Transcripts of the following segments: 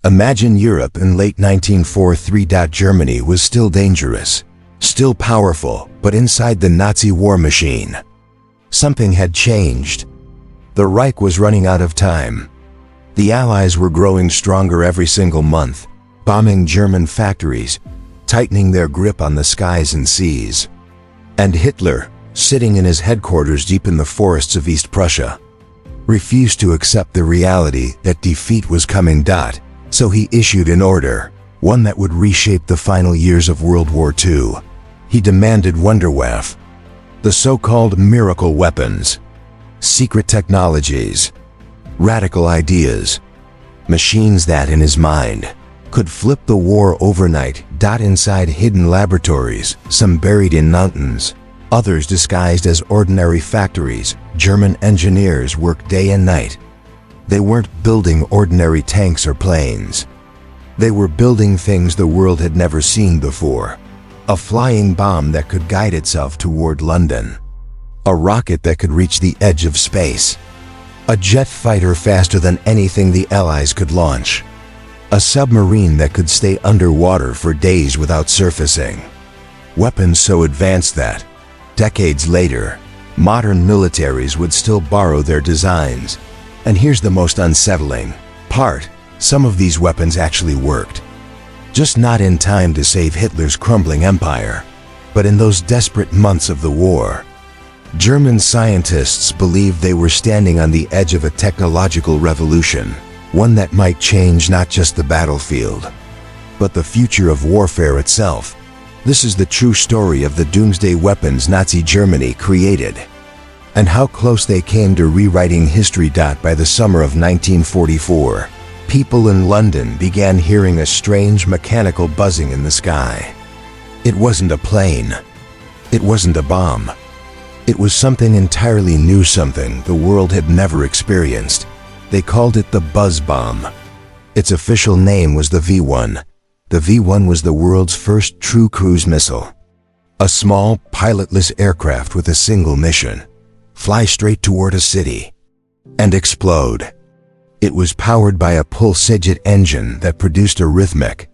Imagine Europe in late 1943. Germany was still dangerous, still powerful, but inside the Nazi war machine, something had changed. The Reich was running out of time. The Allies were growing stronger every single month, bombing German factories, tightening their grip on the skies and seas. And Hitler, sitting in his headquarters deep in the forests of East Prussia, refused to accept the reality that defeat was coming. So he issued an order, one that would reshape the final years of World War II. He demanded Wunderwaffe, the so-called miracle weapons, secret technologies, radical ideas, machines that, in his mind, could flip the war overnight. Inside hidden laboratories, some buried in mountains, others disguised as ordinary factories, German engineers worked day and night. They weren't building ordinary tanks or planes. They were building things the world had never seen before. A flying bomb that could guide itself toward London. A rocket that could reach the edge of space. A jet fighter faster than anything the Allies could launch. A submarine that could stay underwater for days without surfacing. Weapons so advanced that, decades later, modern militaries would still borrow their designs. And here's the most unsettling part: some of these weapons actually worked. Just not in time to save Hitler's crumbling empire, but in those desperate months of the war. German scientists believed they were standing on the edge of a technological revolution, one that might change not just the battlefield, but the future of warfare itself. This is the true story of the doomsday weapons Nazi Germany created, and how close they came to rewriting history. By the summer of 1944, people in London began hearing a strange mechanical buzzing in the sky. It wasn't a plane. It wasn't a bomb. It was something entirely new, something the world had never experienced. They called it the buzz bomb. Its official name was the V1. The V1 was the world's first true cruise missile. A small, pilotless aircraft with a single mission: fly straight toward a city and explode. It was powered by a pulse-jet engine that produced a rhythmic,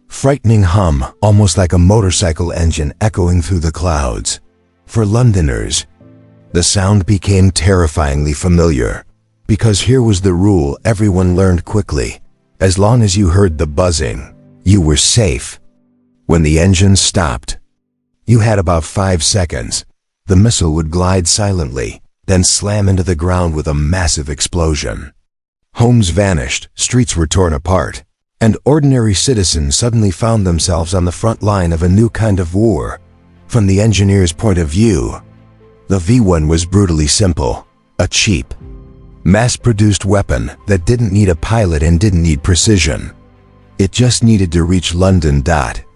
frightening hum, almost like a motorcycle engine echoing through the clouds. For Londoners, the sound became terrifyingly familiar, because here was the rule everyone learned quickly: as long as you heard the buzzing, you were safe. When the engine stopped, you had about 5 seconds. The missile would glide silently, then slam into the ground with a massive explosion. Homes vanished, streets were torn apart, and ordinary citizens suddenly found themselves on the front line of a new kind of war. From the engineer's point of view, the V1 was brutally simple: a cheap, mass-produced weapon that didn't need a pilot and didn't need precision. It just needed to reach London.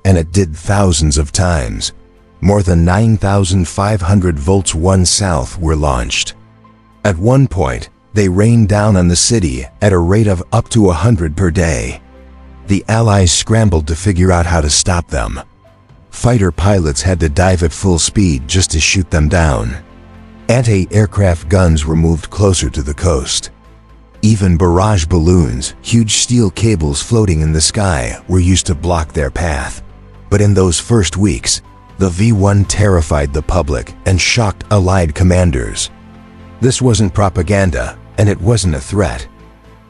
And it did thousands of times. More than 9,500 volts 1 south were launched. At one point, they rained down on the city at a rate of up to 100 per day. The Allies scrambled to figure out how to stop them. Fighter pilots had to dive at full speed just to shoot them down. Anti-aircraft guns were moved closer to the coast. Even barrage balloons, huge steel cables floating in the sky, were used to block their path. But in those first weeks, the V1 terrified the public and shocked Allied commanders. This wasn't propaganda, and it wasn't a threat.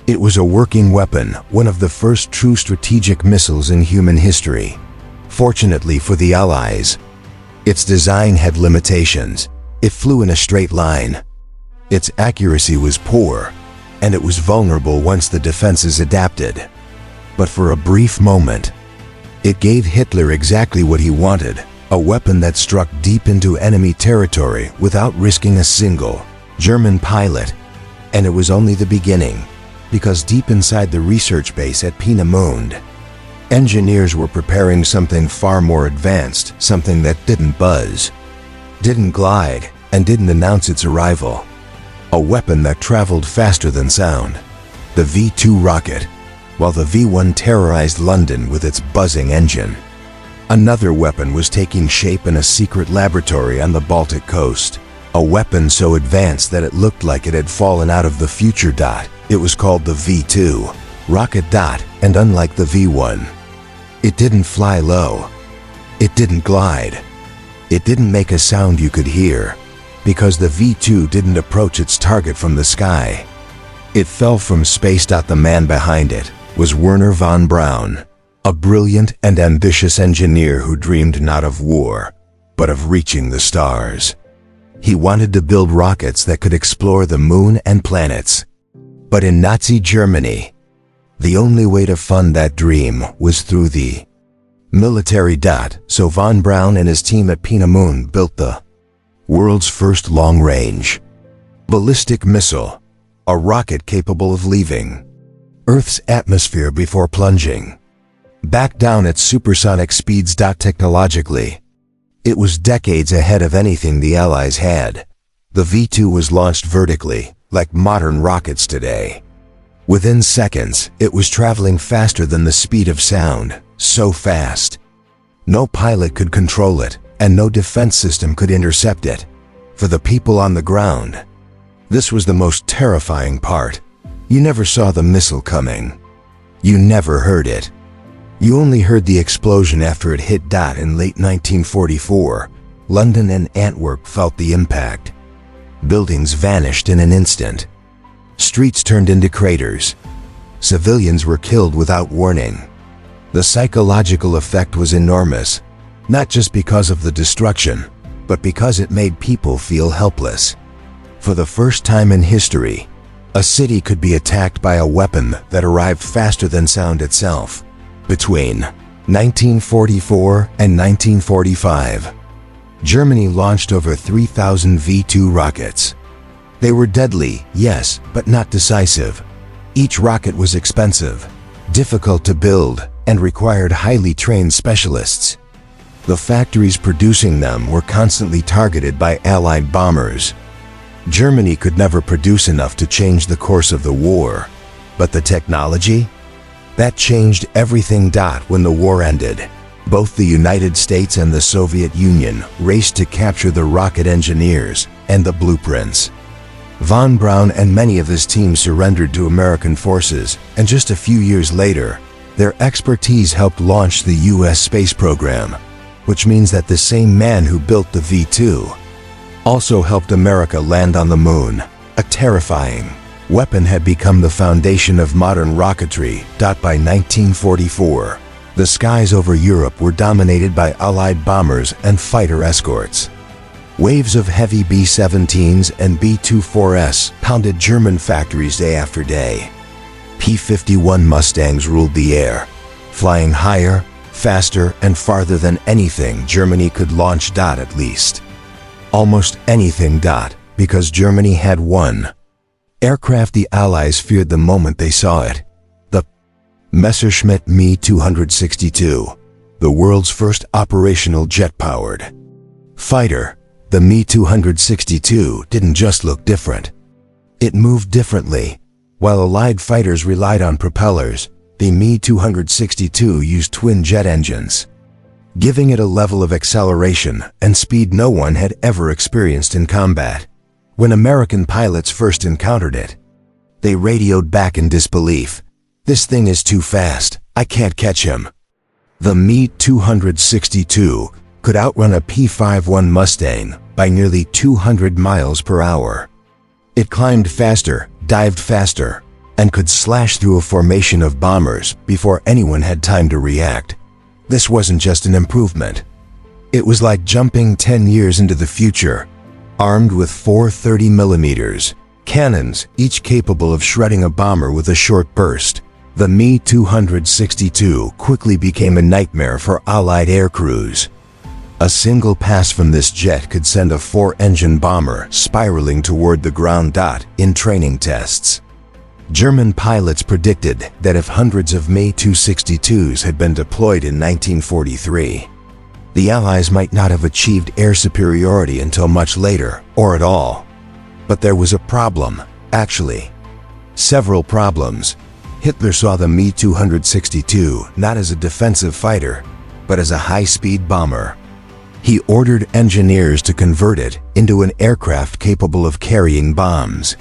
It was a working weapon, one of the first true strategic missiles in human history. Fortunately for the Allies, its design had limitations. It flew in a straight line. Its accuracy was poor, and it was vulnerable once the defenses adapted. But for a brief moment, it gave Hitler exactly what he wanted: a weapon that struck deep into enemy territory without risking a single German pilot. And it was only the beginning, because deep inside the research base at Peenemünde, engineers were preparing something far more advanced, something that didn't buzz, didn't glide, and didn't announce its arrival. A weapon that traveled faster than sound: the V2 rocket, while the V1 terrorized London with its buzzing engine. Another weapon was taking shape in a secret laboratory on the Baltic coast. A weapon so advanced that it looked like it had fallen out of the future. It was called the V2. Rocket Dot, and unlike the V-1, it didn't fly low. It didn't glide. It didn't make a sound you could hear, because the V-2 didn't approach its target from the sky. It fell from space. The man behind it was Wernher von Braun, a brilliant and ambitious engineer who dreamed not of war, but of reaching the stars. He wanted to build rockets that could explore the moon and planets. But in Nazi Germany, the only way to fund that dream was through the military. So von Braun and his team at Peenemünde built the world's first long-range ballistic missile, a rocket capable of leaving Earth's atmosphere before plunging back down at supersonic speeds. Technologically, it was decades ahead of anything the Allies had. The V-2 was launched vertically, like modern rockets today. Within seconds, it was traveling faster than the speed of sound, so fast. No pilot could control it, and no defense system could intercept it. For the people on the ground, this was the most terrifying part. You never saw the missile coming. You never heard it. You only heard the explosion after it hit. In late 1944, London and Antwerp felt the impact. Buildings vanished in an instant. Streets turned into craters. Civilians were killed without warning. The psychological effect was enormous, not just because of the destruction, but because it made people feel helpless. For the first time in history, a city could be attacked by a weapon that arrived faster than sound itself. Between 1944 and 1945, Germany launched over 3,000 V-2 rockets. They were deadly, yes, but not decisive. Each rocket was expensive, difficult to build, and required highly trained specialists. The factories producing them were constantly targeted by Allied bombers. Germany could never produce enough to change the course of the war, but the technology? That changed everything. When the war ended, both the United States and the Soviet Union raced to capture the rocket engineers and the blueprints. Von Braun and many of his team surrendered to American forces, and just a few years later, their expertise helped launch the U.S. space program, which means that the same man who built the V-2 also helped America land on the moon. A terrifying weapon had become the foundation of modern rocketry. By 1944, the skies over Europe were dominated by Allied bombers and fighter escorts. Waves of heavy B-17s and B-24s pounded German factories day after day. P-51 Mustangs ruled the air, flying higher, faster, and farther than anything Germany could launch. At least almost anything. Because Germany had one aircraft the Allies feared the moment they saw it: the Messerschmitt Me-262, the world's first operational jet-powered fighter. The Me-262 didn't just look different. It moved differently. While Allied fighters relied on propellers, the Me-262 used twin jet engines, giving it a level of acceleration and speed no one had ever experienced in combat. When American pilots first encountered it, they radioed back in disbelief. "This thing is too fast. I can't catch him." The Me-262 could outrun a P-51 Mustang by nearly 200 miles per hour. It climbed faster, dived faster, and could slash through a formation of bombers before anyone had time to react. This wasn't just an improvement. It was like jumping 10 years into the future, armed with 4 30mm cannons, each capable of shredding a bomber with a short burst. The Me-262 quickly became a nightmare for Allied air crews. A single pass from this jet could send a 4-engine bomber spiraling toward the ground. In training tests, German pilots predicted that if hundreds of Me-262s had been deployed in 1943, the Allies might not have achieved air superiority until much later, or at all. But there was a problem, actually. Several problems. Hitler saw the Me-262 not as a defensive fighter, but as a high-speed bomber. He ordered engineers to convert it into an aircraft capable of carrying bombs,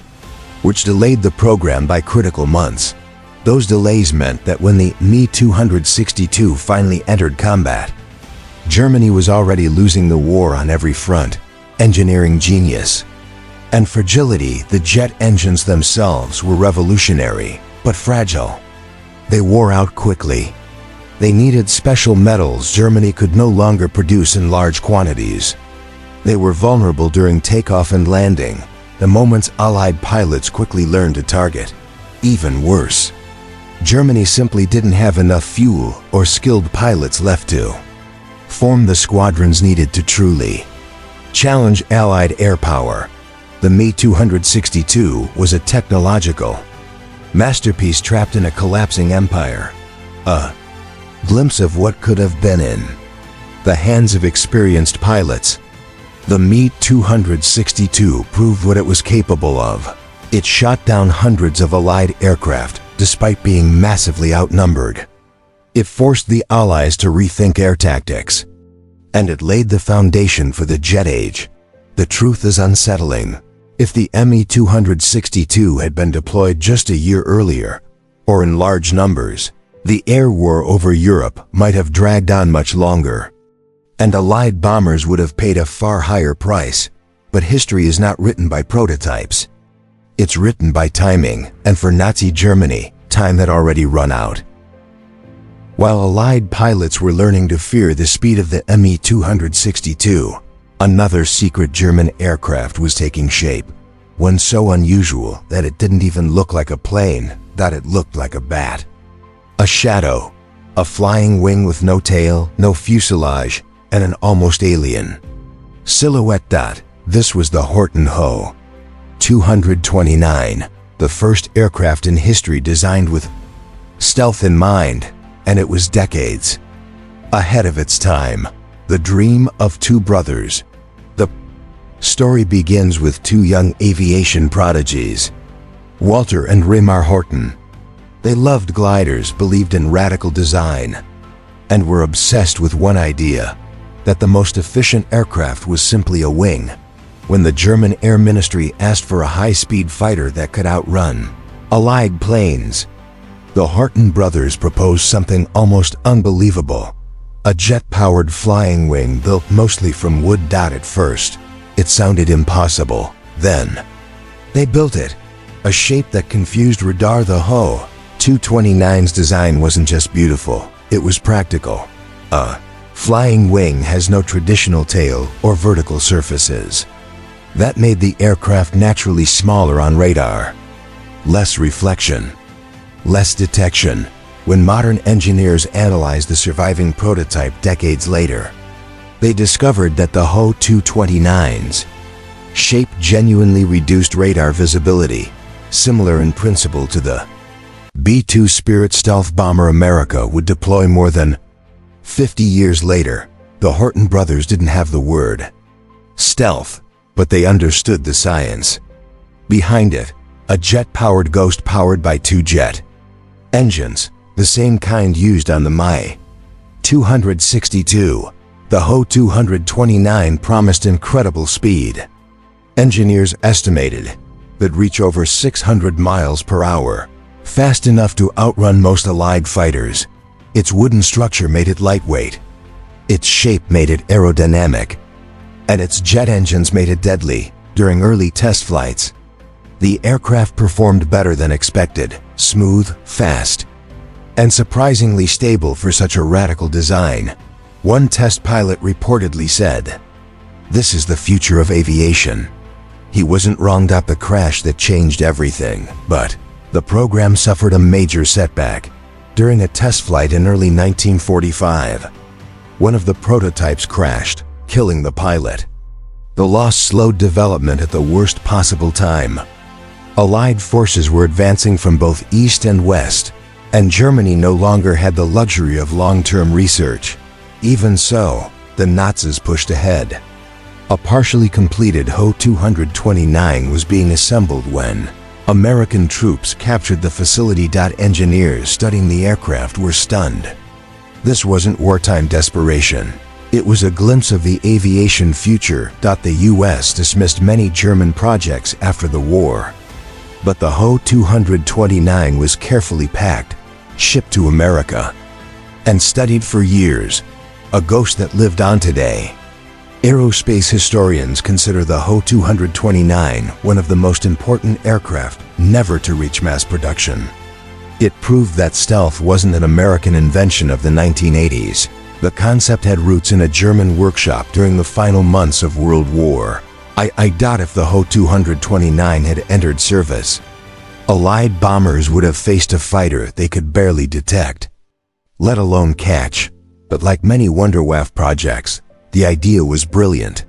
which delayed the program by critical months. Those delays meant that when the Me-262 finally entered combat, Germany was already losing the war on every front. Engineering genius and fragility, the jet engines themselves were revolutionary, but fragile. They wore out quickly. They needed special metals Germany could no longer produce in large quantities. They were vulnerable during takeoff and landing, the moments Allied pilots quickly learned to target. Even worse, Germany simply didn't have enough fuel or skilled pilots left to form the squadrons needed to truly challenge Allied air power. The Me-262 was a technological masterpiece trapped in a collapsing empire. A glimpse of what could have been in the hands of experienced pilots. The Me-262 proved what it was capable of. It shot down hundreds of Allied aircraft despite being massively outnumbered. It forced the Allies to rethink air tactics, and it laid the foundation for the jet age. The truth is unsettling. If the Me-262 had been deployed just a year earlier, or in large numbers, the air war over Europe might have dragged on much longer, and Allied bombers would have paid a far higher price. But history is not written by prototypes. It's written by timing, and for Nazi Germany, time had already run out. While Allied pilots were learning to fear the speed of the Me-262, another secret German aircraft was taking shape, one so unusual that it didn't even look like a plane, that it looked like a bat. A shadow, a flying wing with no tail, no fuselage, and an almost alien silhouette. This was the Horten Ho 229, the first aircraft in history designed with stealth in mind, and it was decades ahead of its time. The dream of two brothers. The story begins with two young aviation prodigies, Walter and Reimar Horten. They loved gliders, believed in radical design, and were obsessed with one idea, that the most efficient aircraft was simply a wing. When the German Air Ministry asked for a high-speed fighter that could outrun Allied planes, the Horten brothers proposed something almost unbelievable. A jet-powered flying wing built mostly from wood. At first, it sounded impossible. Then, they built it, a shape that confused radar. The Ho 229's design wasn't just beautiful, it was practical. A flying wing has no traditional tail or vertical surfaces. That made the aircraft naturally smaller on radar. Less reflection, less detection. When modern engineers analyzed the surviving prototype decades later, they discovered that the Ho 229's shape genuinely reduced radar visibility, similar in principle to the B-2 Spirit stealth bomber America would deploy more than 50 years later. The Horten brothers didn't have the word stealth, but they understood the science behind it. A jet-powered ghost powered by two jet engines, the same kind used on the Me-262. The Ho 229 promised incredible speed. Engineers estimated that'd reach over 600 miles per hour, fast enough to outrun most Allied fighters. Its wooden structure made it lightweight, its shape made it aerodynamic, and its jet engines made it deadly. During early test flights, the aircraft performed better than expected, smooth, fast, and surprisingly stable for such a radical design. One test pilot reportedly said, "This is the future of aviation." He wasn't wrong. The crash that changed everything, but the program suffered a major setback. During a test flight in early 1945, one of the prototypes crashed, killing the pilot. The loss slowed development at the worst possible time. Allied forces were advancing from both east and west, and Germany no longer had the luxury of long-term research. Even so, the Nazis pushed ahead. A partially completed Ho 229 was being assembled when American troops captured the facility. Engineers studying the aircraft were stunned. This wasn't wartime desperation. It was a glimpse of the aviation future. The U.S. dismissed many German projects after the war. But the Ho 229 was carefully packed, shipped to America, and studied for years, a ghost that lived on today. Aerospace historians consider the Ho 229 one of the most important aircraft never to reach mass production. It proved that stealth wasn't an American invention of the 1980s. The concept had roots in a German workshop during the final months of World War. I doubt if the Ho 229 had entered service. Allied bombers would have faced a fighter they could barely detect, let alone catch. But like many Wunderwaffe projects, the idea was brilliant.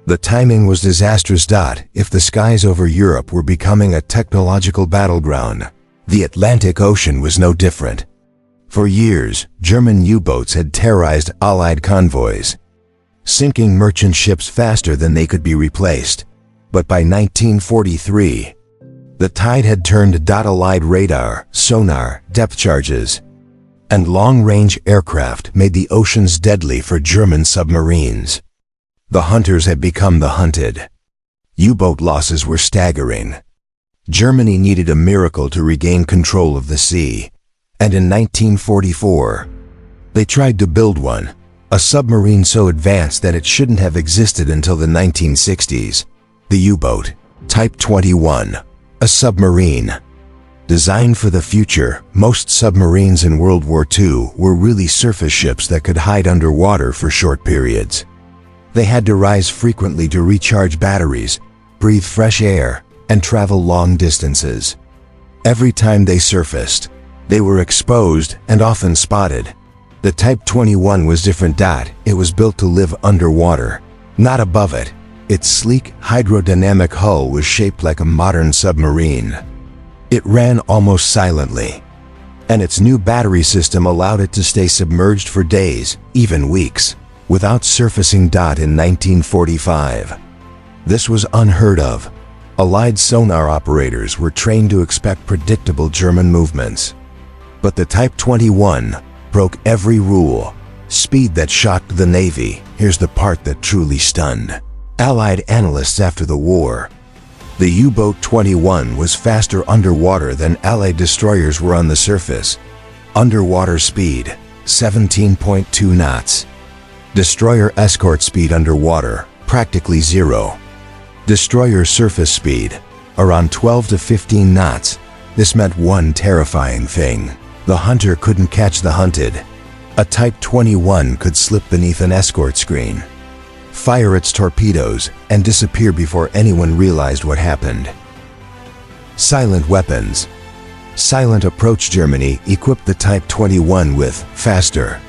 The timing was disastrous. If the skies over Europe were becoming a technological battleground, the Atlantic Ocean was no different. For years, German U-boats had terrorized Allied convoys, sinking merchant ships faster than they could be replaced. But by 1943, the tide had turned. Allied radar, sonar, depth charges, and long-range aircraft made the oceans deadly for German submarines. The hunters had become the hunted. U-boat losses were staggering. Germany needed a miracle to regain control of the sea, and in 1944, they tried to build one, a submarine so advanced that it shouldn't have existed until the 1960s. The U-boat, Type XXI, a submarine. Designed for the future, most submarines in World War II were really surface ships that could hide underwater for short periods. They had to rise frequently to recharge batteries, breathe fresh air, and travel long distances. Every time they surfaced, they were exposed and often spotted. The Type 21 was different. It was built to live underwater, not above it. Its sleek, hydrodynamic hull was shaped like a modern submarine. It ran almost silently, and its new battery system allowed it to stay submerged for days, even weeks, without surfacing. In 1945, this was unheard of. Allied sonar operators were trained to expect predictable German movements. But the Type 21 broke every rule. Speed that shocked the Navy. Here's the part that truly stunned Allied analysts after the war. The U-boat 21 was faster underwater than Allied destroyers were on the surface. Underwater speed, 17.2 knots. Destroyer escort speed underwater, practically zero. Destroyer surface speed, around 12 to 15 knots. This meant one terrifying thing. The hunter couldn't catch the hunted. A Type 21 could slip beneath an escort screen, fire its torpedoes, and disappear before anyone realized what happened. Silent weapons. Silent approach. Germany equipped the Type 21 with faster,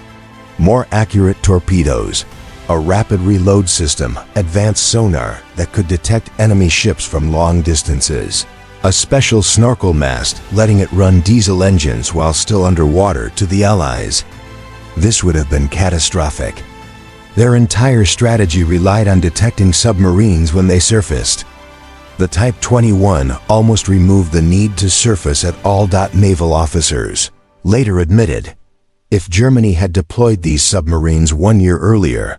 more accurate torpedoes, a rapid reload system, advanced sonar that could detect enemy ships from long distances, a special snorkel mast letting it run diesel engines while still underwater to the Allies. This would have been catastrophic. Their entire strategy relied on detecting submarines when they surfaced. The Type 21 almost removed the need to surface at all. Naval officers later admitted, if Germany had deployed these submarines 1 year earlier,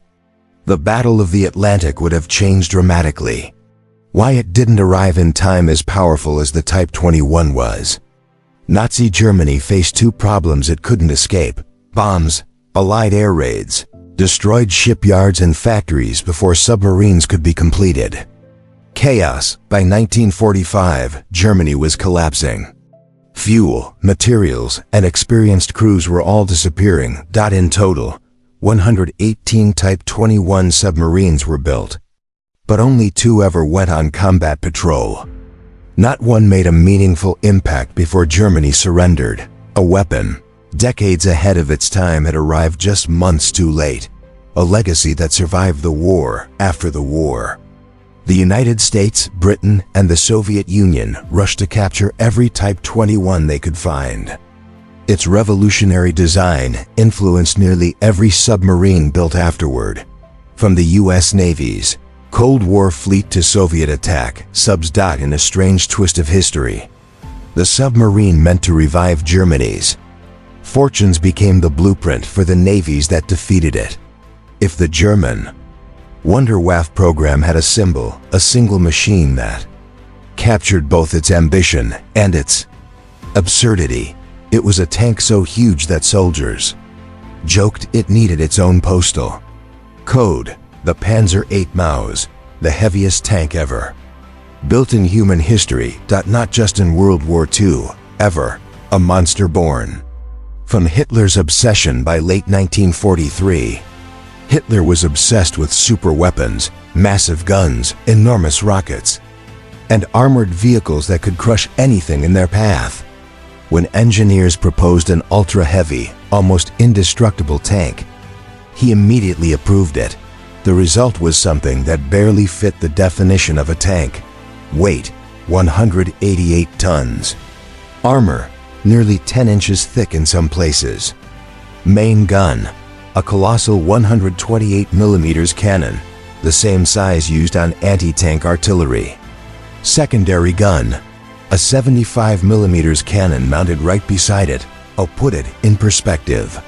the Battle of the Atlantic would have changed dramatically. Why it didn't arrive in time as powerful as the Type 21 was. Nazi Germany faced two problems it couldn't escape: bombs, Allied air raids, destroyed shipyards and factories before submarines could be completed. Chaos. By 1945, Germany was collapsing. Fuel, materials, and experienced crews were all disappearing. In total, 118 Type 21 submarines were built, but only 2 ever went on combat patrol. Not one made a meaningful impact before Germany surrendered. A weapon, decades ahead of its time, had arrived just months too late. A legacy that survived the war after the war. The United States, Britain, and the Soviet Union rushed to capture every Type 21 they could find. Its revolutionary design influenced nearly every submarine built afterward, from the U.S. Navy's Cold War fleet to Soviet attack subs. In a strange twist of history, the submarine meant to revive Germany's fortunes became the blueprint for the navies that defeated it. If the German Wunderwaffe program had a symbol, a single machine that captured both its ambition and its absurdity. It was a tank so huge that soldiers joked it needed its own postal code. The Panzer VIII Maus, the heaviest tank ever built in human history, not just in World War II, ever, a monster born from Hitler's obsession. By late 1943, Hitler was obsessed with super weapons, massive guns, enormous rockets, and armored vehicles that could crush anything in their path. When engineers proposed an ultra-heavy, almost indestructible tank, he immediately approved it. The result was something that barely fit the definition of a tank. Weight, 188 tons. Armor, nearly 10 inches thick in some places. Main gun, a colossal 128mm cannon, the same size used on anti-tank artillery. Secondary gun, a 75mm cannon mounted right beside it. I'll put it in perspective.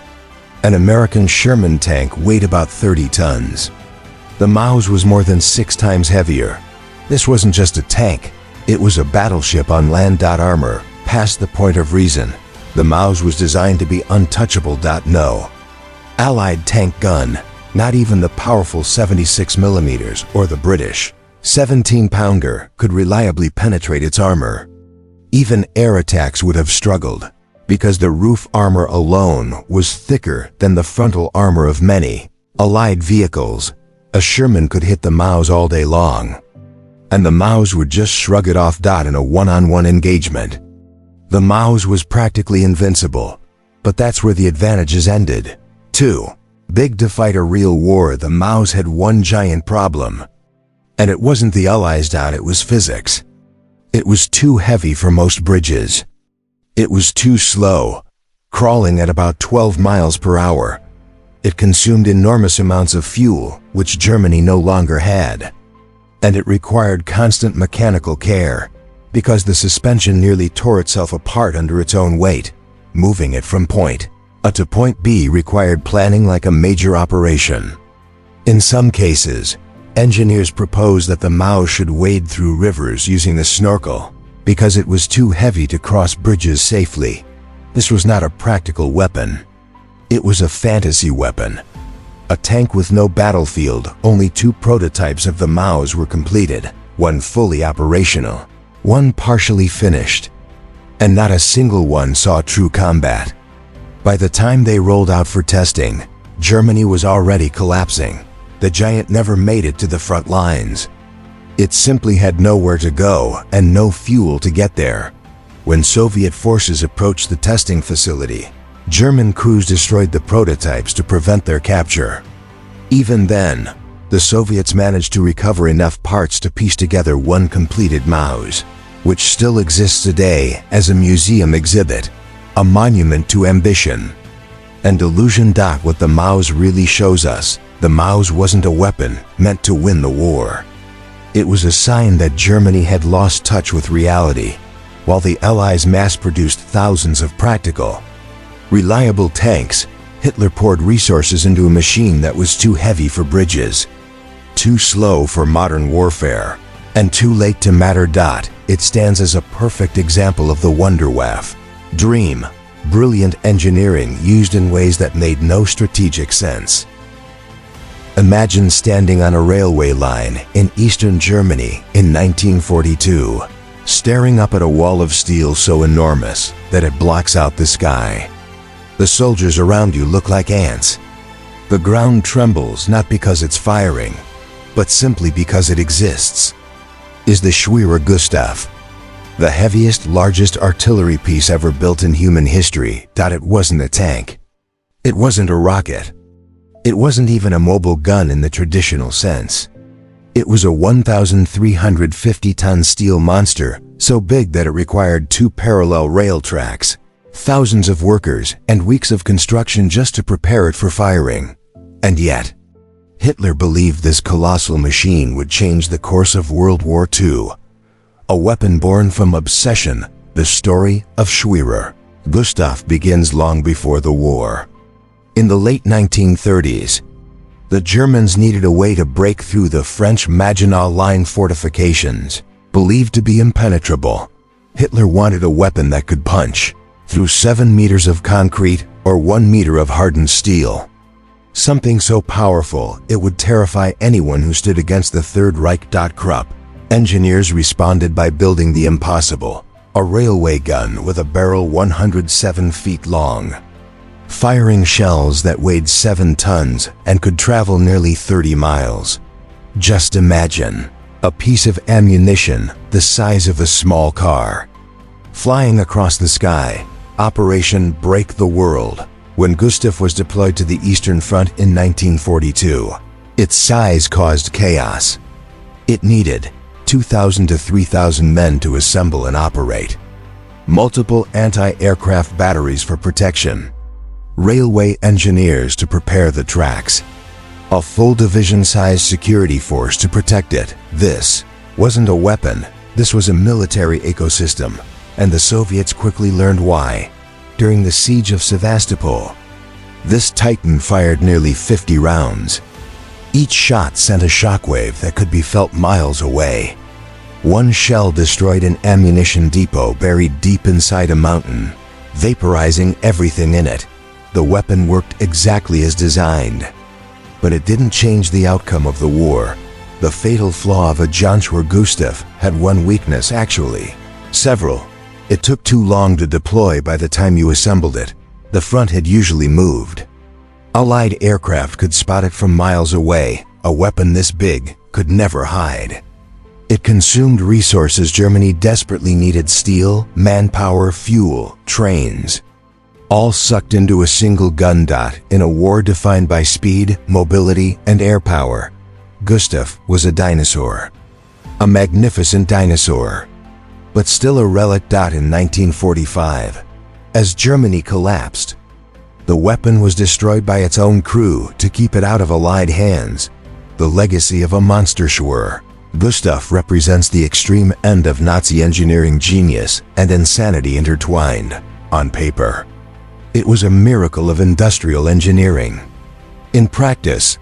An American Sherman tank weighed about 30 tons. The Maus was more than 6 times heavier. This wasn't just a tank, it was a battleship on land. Armor, past the point of reason. The Maus was designed to be untouchable. No Allied tank gun, not even the powerful 76mm or the British 17-pounder could reliably penetrate its armor. Even air attacks would have struggled, because the roof armor alone was thicker than the frontal armor of many Allied vehicles. A Sherman could hit the Maus all day long, and the Maus would just shrug it off. In a one-on-one engagement, the Maus was practically invincible, but that's where the advantages ended. Too big to fight a real war. The Maus had one giant problem, and it wasn't the Allies. It was physics. It was too heavy for most bridges. It was too slow, crawling at about 12 miles per hour. It consumed enormous amounts of fuel, which Germany no longer had. And it required constant mechanical care, because the suspension nearly tore itself apart under its own weight. Moving it from point A to point B required planning like a major operation. In some cases, engineers proposed that the Maus should wade through rivers using the snorkel, because it was too heavy to cross bridges safely. This was not a practical weapon. It was a fantasy weapon. A tank with no battlefield. Only 2 prototypes of the Maus were completed, one fully operational, one partially finished, and not a single one saw true combat. By the time they rolled out for testing, Germany was already collapsing. The giant never made it to the front lines. It simply had nowhere to go and no fuel to get there. When Soviet forces approached the testing facility, German crews destroyed the prototypes to prevent their capture. Even then, the Soviets managed to recover enough parts to piece together one completed Maus, which still exists today as a museum exhibit, a monument to ambition and delusion. What the Maus really shows us: the Maus wasn't a weapon meant to win the war. It was a sign that Germany had lost touch with reality, while the Allies mass-produced thousands of practical, reliable tanks. Hitler poured resources into a machine that was too heavy for bridges, too slow for modern warfare, and too late to matter. It stands as a perfect example of the Wunderwaffe dream, brilliant engineering used in ways that made no strategic sense. Imagine standing on a railway line in eastern Germany in 1942, staring up at a wall of steel so enormous that it blocks out the sky. The soldiers around you look like ants. The ground trembles not because it's firing, but simply because it exists. Is the Schwerer Gustav the heaviest, largest artillery piece ever built in human history? It wasn't a tank. It wasn't a rocket. It wasn't even a mobile gun in the traditional sense. It was a 1,350-ton steel monster, so big that it required 2 parallel rail tracks, thousands of workers, and weeks of construction just to prepare it for firing. And yet, Hitler believed this colossal machine would change the course of World War II. A weapon born from obsession. The story of Schwerer Gustav begins long before the war. In the late 1930s, the Germans needed a way to break through the French Maginot Line fortifications. Believed to be impenetrable, Hitler wanted a weapon that could punch through 7 meters of concrete or 1 meter of hardened steel. Something so powerful it would terrify anyone who stood against the Third Reich. Krupp engineers responded by building the impossible, a railway gun with a barrel 107 feet long, firing shells that weighed 7 tons and could travel nearly 30 miles. Just imagine a piece of ammunition the size of a small car, flying across the sky. Operation Break the World. When Gustav was deployed to the Eastern Front in 1942, its size caused chaos. It needed 2,000 to 3,000 men to assemble and operate, multiple anti-aircraft batteries for protection, railway engineers to prepare the tracks, a full division-sized security force to protect it. This wasn't a weapon, this was a military ecosystem, and the Soviets quickly learned why. During the siege of Sevastopol, this Titan fired nearly 50 rounds. Each shot sent a shockwave that could be felt miles away. One shell destroyed an ammunition depot buried deep inside a mountain, vaporizing everything in it. The weapon worked exactly as designed. But it didn't change the outcome of the war. The fatal flaw of a Joshua Gustav had one weakness, actually. Several. It took too long to deploy by the time you assembled it. The front had usually moved. Allied aircraft could spot it from miles away. A weapon this big could never hide. It consumed resources Germany desperately needed: steel, manpower, fuel, trains. All sucked into a single gun. In a war defined by speed, mobility, and air power, Gustav was a dinosaur. A magnificent dinosaur. But still a relic. In 1945, as Germany collapsed, the weapon was destroyed by its own crew to keep it out of Allied hands. The legacy of a monsterschwer. Gustav represents the extreme end of Nazi engineering genius and insanity intertwined. On paper, it was a miracle of industrial engineering. In practice,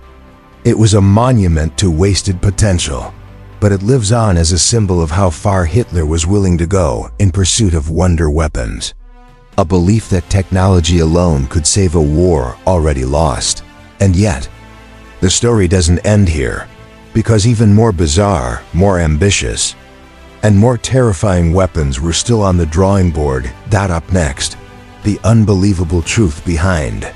it was a monument to wasted potential. But it lives on as a symbol of how far Hitler was willing to go in pursuit of wonder weapons. A belief that technology alone could save a war already lost. And yet, the story doesn't end here, because even more bizarre, more ambitious, and more terrifying weapons were still on the drawing board. Up next, the unbelievable truth behind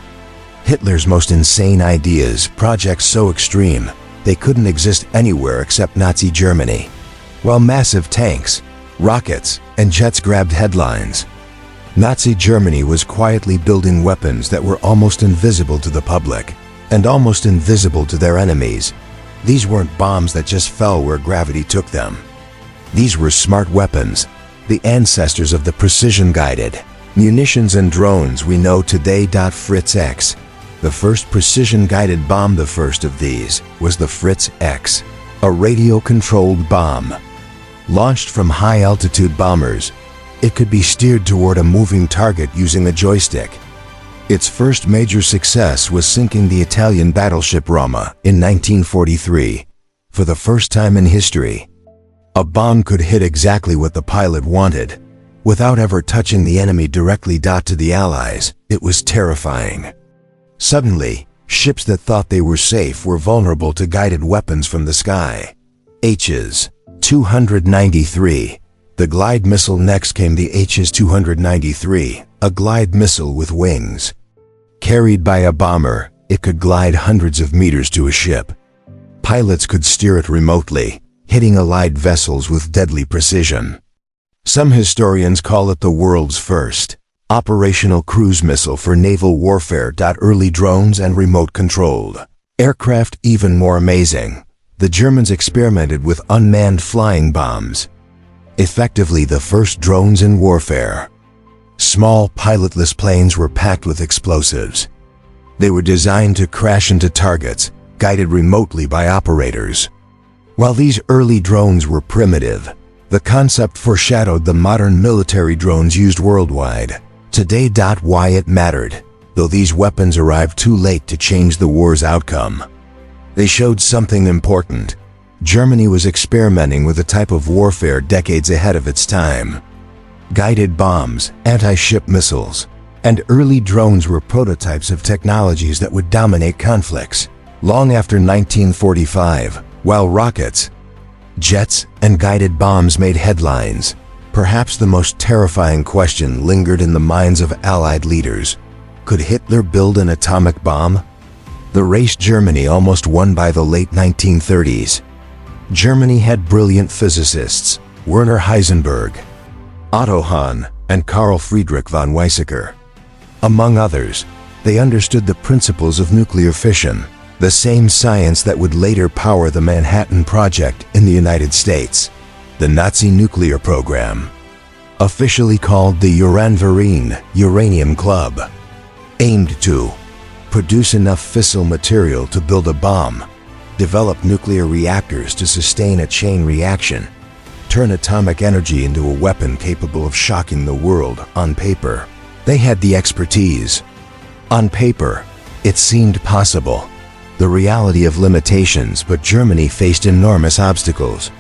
Hitler's most insane ideas, projects so extreme they couldn't exist anywhere except Nazi Germany. While massive tanks, rockets, and jets grabbed headlines, Nazi Germany was quietly building weapons that were almost invisible to the public, and almost invisible to their enemies. These weren't bombs that just fell where gravity took them. These were smart weapons, the ancestors of the precision-guided munitions and drones we know today. Fritz X. The first precision-guided bomb. The first of these was the Fritz X, a radio-controlled bomb. Launched from high-altitude bombers, it could be steered toward a moving target using a joystick. Its first major success was sinking the Italian battleship Roma in 1943. For the first time in history, a bomb could hit exactly what the pilot wanted, without ever touching the enemy directly. To the Allies, it was terrifying. Suddenly, ships that thought they were safe were vulnerable to guided weapons from the sky. H's 293. The glide missile. Next came the H's 293, a glide missile with wings. Carried by a bomber, it could glide hundreds of meters to a ship. Pilots could steer it remotely, hitting Allied vessels with deadly precision. Some historians call it the world's first operational cruise missile for naval warfare. Early drones and remote-controlled aircraft. Even more amazing, the Germans experimented with unmanned flying bombs. Effectively the first drones in warfare. Small, pilotless planes were packed with explosives. They were designed to crash into targets, guided remotely by operators. While these early drones were primitive, the concept foreshadowed the modern military drones used worldwide. Today. Why it mattered. Though these weapons arrived too late to change the war's outcome, they showed something important. Germany was experimenting with a type of warfare decades ahead of its time. Guided bombs, anti-ship missiles, and early drones were prototypes of technologies that would dominate conflicts long after 1945, while rockets, jets, and guided bombs made headlines. Perhaps the most terrifying question lingered in the minds of Allied leaders. Could Hitler build an atomic bomb? The race Germany almost won by the late 1930s. Germany had brilliant physicists, Werner Heisenberg, Otto Hahn, and Carl Friedrich von Weizsäcker. Among others, they understood the principles of nuclear fission, the same science that would later power the Manhattan Project in the United States. The Nazi nuclear program, officially called the Uranverein Uranium Club, aimed to produce enough fissile material to build a bomb, develop nuclear reactors to sustain a chain reaction, turn atomic energy into a weapon capable of shocking the world. On paper, they had the expertise. On paper, it seemed possible. The reality of limitations, but Germany faced enormous obstacles.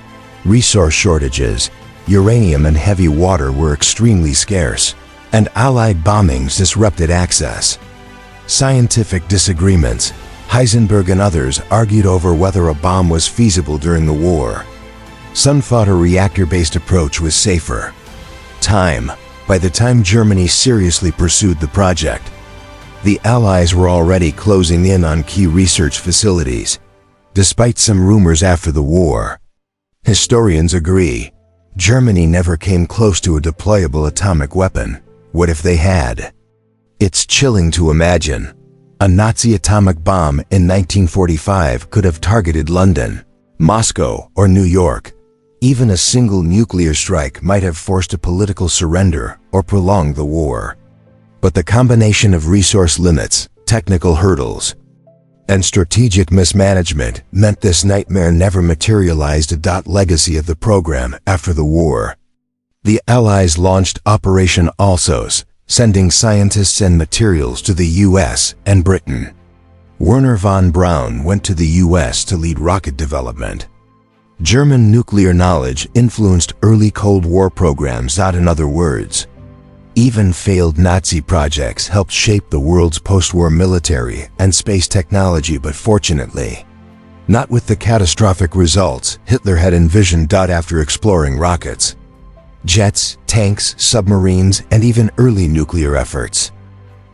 Resource shortages, uranium and heavy water were extremely scarce, and Allied bombings disrupted access. Scientific disagreements. Heisenberg and others argued over whether a bomb was feasible during the war. Some thought a reactor-based approach was safer. Time. By the time Germany seriously pursued the project, the Allies were already closing in on key research facilities, despite some rumors after the war. Historians agree, Germany never came close to a deployable atomic weapon. What if they had? It's chilling to imagine. A Nazi atomic bomb in 1945 could have targeted London, Moscow, or New York. Even a single nuclear strike might have forced a political surrender or prolonged the war. But the combination of resource limits, technical hurdles, and strategic mismanagement meant this nightmare never materialized. Legacy of the program after the war. The Allies launched Operation Alsos, sending scientists and materials to the US and Britain. Wernher von Braun went to the US to lead rocket development. German nuclear knowledge influenced early Cold War programs. In other words, even failed Nazi projects helped shape the world's post-war military and space technology, but fortunately, not with the catastrophic results Hitler had envisioned. After exploring rockets, jets, tanks, submarines, and even early nuclear efforts,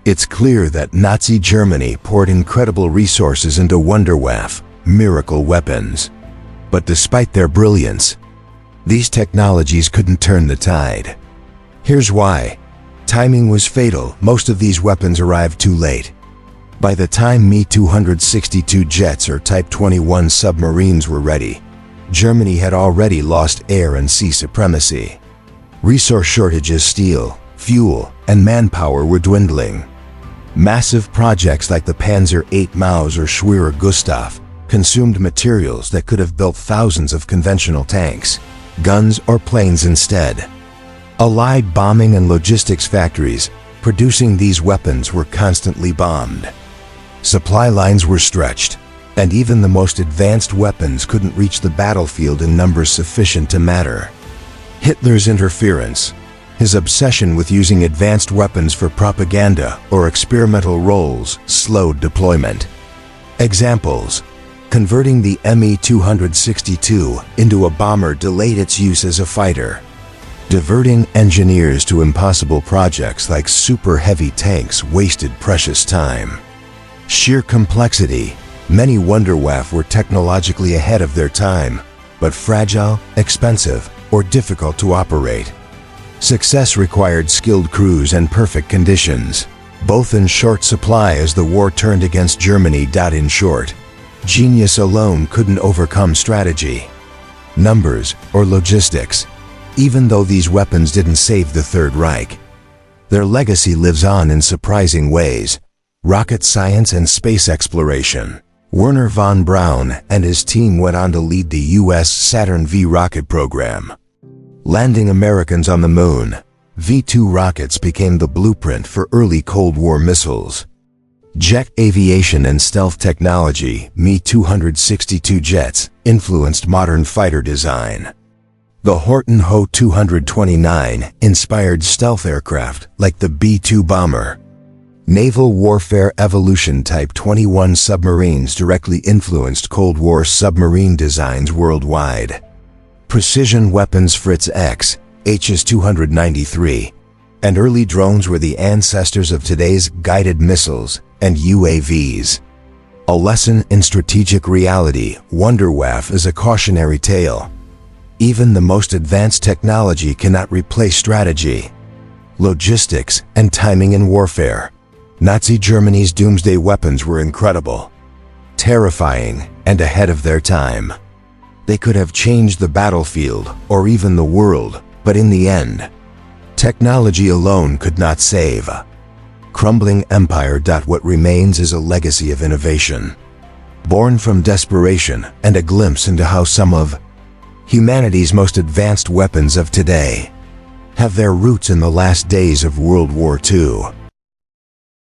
it's clear that Nazi Germany poured incredible resources into Wunderwaffe, miracle weapons. But despite their brilliance, these technologies couldn't turn the tide. Here's why. Timing was fatal. Most of these weapons arrived too late. By the time Me-262 jets or Type XXI submarines were ready, Germany had already lost air and sea supremacy. Resource shortages, steel, fuel, and manpower were dwindling. Massive projects like the Panzer VIII Maus or Schwerer Gustav consumed materials that could have built thousands of conventional tanks, guns, or planes instead. Allied bombing and logistics factories producing these weapons were constantly bombed. Supply lines were stretched, and even the most advanced weapons couldn't reach the battlefield in numbers sufficient to matter. Hitler's interference, his obsession with using advanced weapons for propaganda or experimental roles, slowed deployment. Examples: converting the Me-262 into a bomber delayed its use as a fighter. Diverting engineers to impossible projects like super heavy tanks wasted precious time. Sheer complexity. Many Wunderwaffe were technologically ahead of their time, but fragile, expensive, or difficult to operate. Success required skilled crews and perfect conditions, both in short supply as the war turned against Germany. In short, genius alone couldn't overcome strategy, numbers, or logistics. Even though these weapons didn't save the Third Reich, their legacy lives on in surprising ways. Rocket science and space exploration. Wernher von Braun and his team went on to lead the U.S. Saturn V rocket program, landing Americans on the moon. V-2 rockets became the blueprint for early Cold War missiles. Jet aviation and stealth technology. Me-262 jets, influenced modern fighter design. The Horten Ho 229 inspired stealth aircraft like the B-2 bomber. Naval warfare evolution Type XXI submarines directly influenced Cold War submarine designs worldwide. Precision weapons Fritz X, HS-293, and early drones were the ancestors of today's guided missiles and UAVs. A lesson in strategic reality, Wunderwaffe is a cautionary tale. Even the most advanced technology cannot replace strategy, logistics, and timing in warfare. Nazi Germany's doomsday weapons were incredible, terrifying, and ahead of their time. They could have changed the battlefield or even the world, but in the end, technology alone could not save a crumbling empire. What remains is a legacy of innovation, born from desperation and a glimpse into how some of humanity's most advanced weapons of today have their roots in the last days of World War II.